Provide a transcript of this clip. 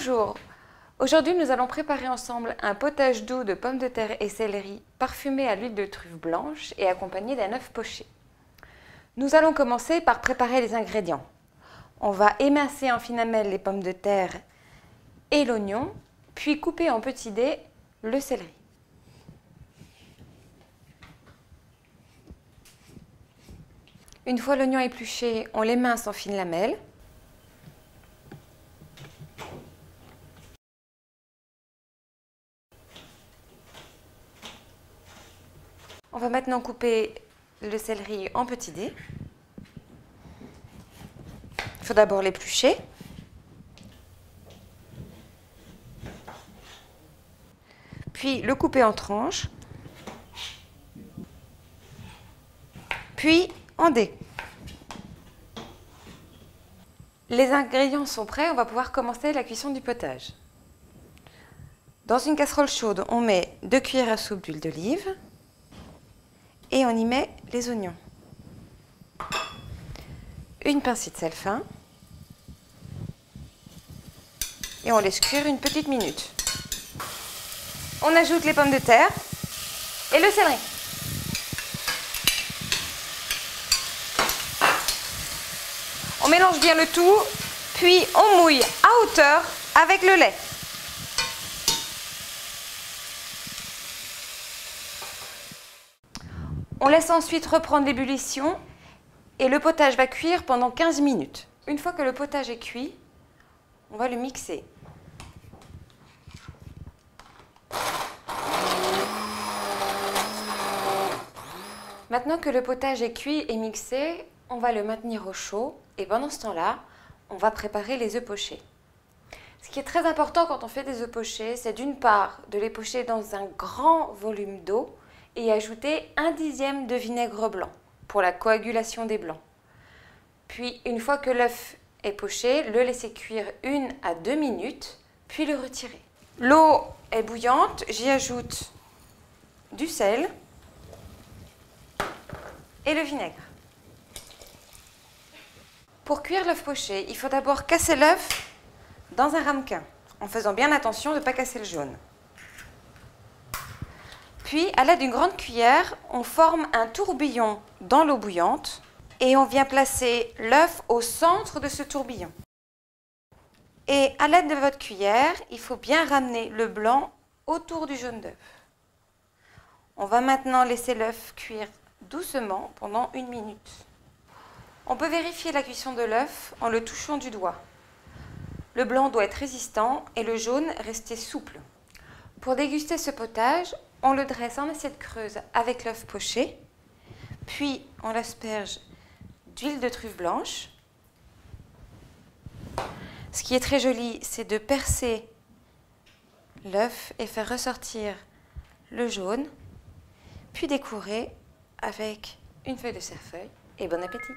Bonjour, aujourd'hui nous allons préparer ensemble un potage doux de pommes de terre et céleri parfumé à l'huile de truffe blanche et accompagné d'un œuf poché. Nous allons commencer par préparer les ingrédients. On va émincer en fines lamelles les pommes de terre et l'oignon, puis couper en petits dés le céleri. Une fois l'oignon épluché, on l'émince en fines lamelles. On va maintenant couper le céleri en petits dés. Il faut d'abord l'éplucher. Puis le couper en tranches. Puis en dés. Les ingrédients sont prêts, on va pouvoir commencer la cuisson du potage. Dans une casserole chaude, on met 2 cuillères à soupe d'huile d'olive. Et on y met les oignons. Une pincée de sel fin. Et on laisse cuire une petite minute. On ajoute les pommes de terre et le céleri. On mélange bien le tout, puis on mouille à hauteur avec le lait. On laisse ensuite reprendre l'ébullition et le potage va cuire pendant 15 minutes. Une fois que le potage est cuit, on va le mixer. Maintenant que le potage est cuit et mixé, on va le maintenir au chaud et pendant ce temps-là, on va préparer les œufs pochés. Ce qui est très important quand on fait des œufs pochés, c'est d'une part de les pocher dans un grand volume d'eau et ajouter 1/10 de vinaigre blanc pour la coagulation des blancs. Puis, une fois que l'œuf est poché, le laisser cuire 1 à 2 minutes, puis le retirer. L'eau est bouillante, j'y ajoute du sel et le vinaigre. Pour cuire l'œuf poché, il faut d'abord casser l'œuf dans un ramequin, en faisant bien attention de ne pas casser le jaune. Puis, à l'aide d'une grande cuillère, on forme un tourbillon dans l'eau bouillante et on vient placer l'œuf au centre de ce tourbillon. Et à l'aide de votre cuillère, il faut bien ramener le blanc autour du jaune d'œuf. On va maintenant laisser l'œuf cuire doucement pendant 1 minute. On peut vérifier la cuisson de l'œuf en le touchant du doigt. Le blanc doit être résistant et le jaune rester souple. Pour déguster ce potage, on le dresse en assiette creuse avec l'œuf poché, puis on l'asperge d'huile de truffe blanche. Ce qui est très joli, c'est de percer l'œuf et faire ressortir le jaune, puis décorer avec une feuille de cerfeuil et bon appétit!